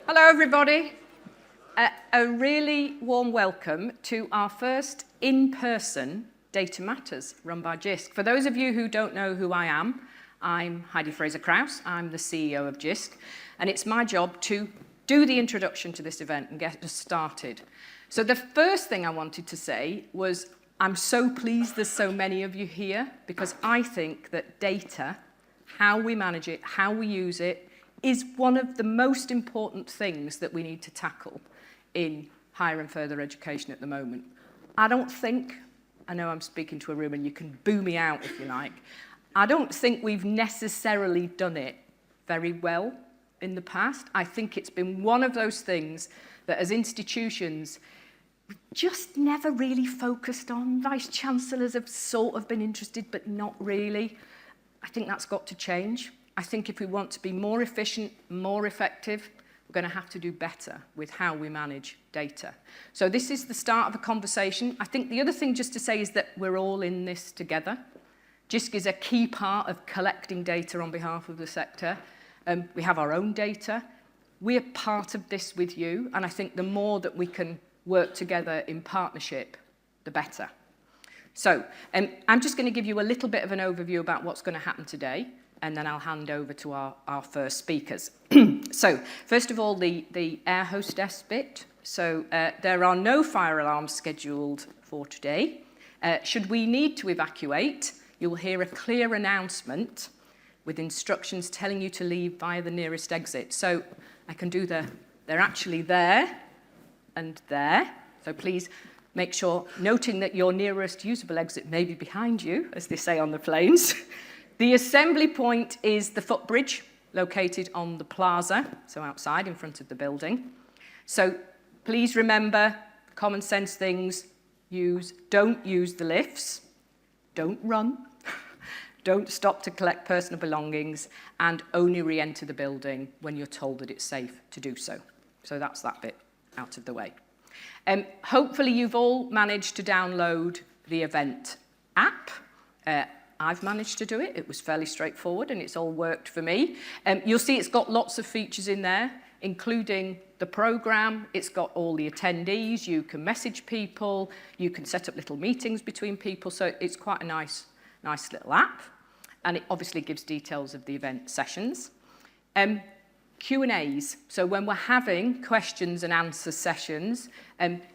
Hello, everybody. A really warm welcome to our first in-person Data Matters run by Jisc. For those of you who don't know who I am, I'm Heidi Fraser-Krauss. I'm the CEO of Jisc, and it's my job to do the introduction to this event and get us started. So the first thing I wanted to say was I'm so pleased there's so many of you here, because I think that data, how we manage it, how we use it, is one of the most important things that we need to tackle in higher and further education at the moment. I know I'm speaking to a room and you can boo me out if you like, I don't think we've necessarily done it very well in the past. I think it's been one of those things that as institutions, we've just never really focused on. Vice Chancellors have sort of been interested, but not really. I think that's got to change. I think if we want to be more efficient, more effective, we're going to have to do better with how we manage data. So this is the start of a conversation. I think the other thing just to say is that we're all in this together. Jisc is a key part of collecting data on behalf of the sector. We have our own data. We're part of this with you, and I think the more that we can work together in partnership, the better. So I'm just going to give you a little bit of an overview about what's going to happen today, and then I'll hand over to our first speakers. So, first of all, the air hostess bit. So, there are no fire alarms scheduled for today. Should we need to evacuate, you'll hear a clear announcement with instructions telling you to leave via the nearest exit. So, I can do they're actually there and there. So, please make sure, noting that your nearest usable exit may be behind you, as they say on the planes. The assembly point is the footbridge located on the plaza, so outside in front of the building. So please remember common sense things. Don't use the lifts, don't run, don't stop to collect personal belongings, and only re-enter the building when you're told that it's safe to do so. So that's that bit out of the way. Hopefully you've all managed to download the event app. I've managed to do it. It was fairly straightforward and it's all worked for me. You'll see it's got lots of features in there, including the program. It's got all the attendees. You can message people. You can set up little meetings between people. So it's quite a nice little app. And it obviously gives details of the event sessions. Q&As. So when we're having questions and answer sessions,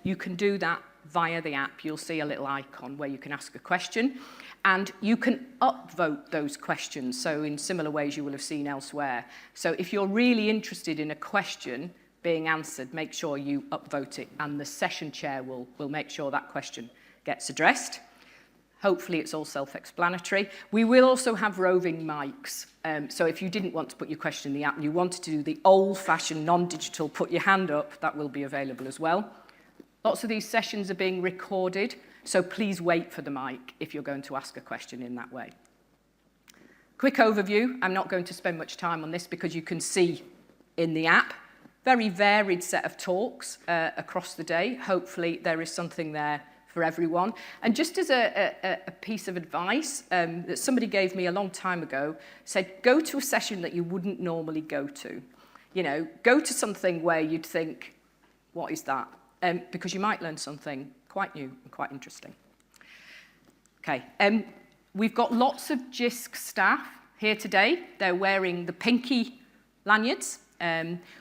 you can do that via the app. You'll see a little icon where you can ask a question. And you can upvote those questions, so in similar ways you will have seen elsewhere. So if you're really interested in a question being answered, make sure you upvote it, and the session chair will make sure that question gets addressed. Hopefully it's all self-explanatory. We will also have roving mics. So if you didn't want to put your question in the app and you wanted to do the old-fashioned non-digital put your hand up, that will be available as well. Lots of these sessions are being recorded, so please wait for the mic if you're going to ask a question in that way. Quick overview. I'm not going to spend much time on this because you can see in the app, very varied set of talks across the day. Hopefully there is something there for everyone. And just as a piece of advice that somebody gave me a long time ago, said go to a session that you wouldn't normally go to. You know, go to something where you'd think, what is that? Because you might learn something quite new and quite interesting. Okay, we've got lots of Jisc staff here today. They're wearing the pinky lanyards.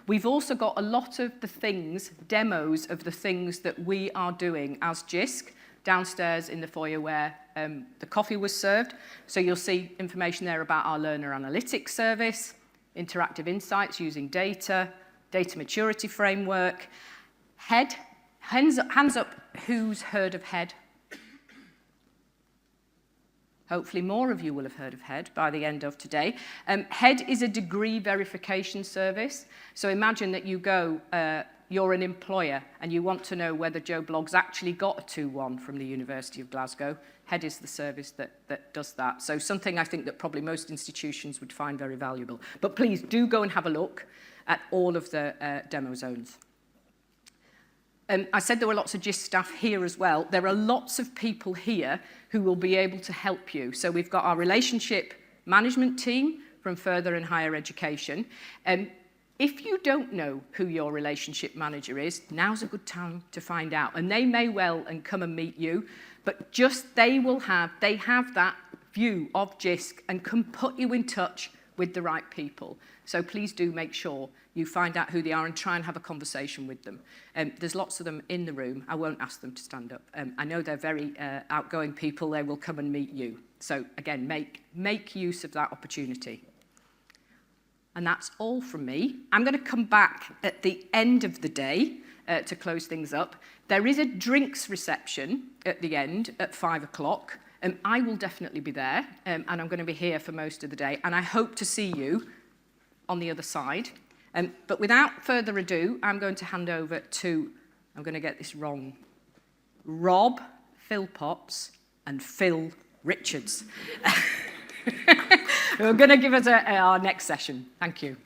We've also got a lot of the things, demos of the things that we are doing as Jisc downstairs in the foyer where the coffee was served. So you'll see information there about our learner analytics service, interactive insights using data, data maturity framework, HEAD. Hands up, who's heard of HEAD? Hopefully more of you will have heard of HEAD by the end of today. HEAD is a degree verification service. So imagine that you go, you're an employer and you want to know whether Joe Blogg's actually got a 2-1 from the University of Glasgow. HEAD is the service that does that. So something I think that probably most institutions would find very valuable. But please do go and have a look at all of the demo zones. I said there were lots of Jisc staff here as well. There are lots of people here who will be able to help you. So we've got our relationship management team from further and higher education. If you don't know who your relationship manager is, now's a good time to find out. And they may well and come and meet you, but just they have that view of Jisc and can put you in touch with the right people. So please do make sure you find out who they are and try and have a conversation with them. There's lots of them in the room. I won't ask them to stand up. I know they're very outgoing people. They will come and meet you. So again, make use of that opportunity. And that's all from me. I'm going to come back at the end of the day to close things up. There is a drinks reception at the end at 5 o'clock. I will definitely be there, and I'm going to be here for most of the day. And I hope to see you on the other side. But without further ado, I'm going to hand over to, I'm going to get this wrong, Rob Philpotts and Phil Richards. Who are going to give us our next session. Thank you.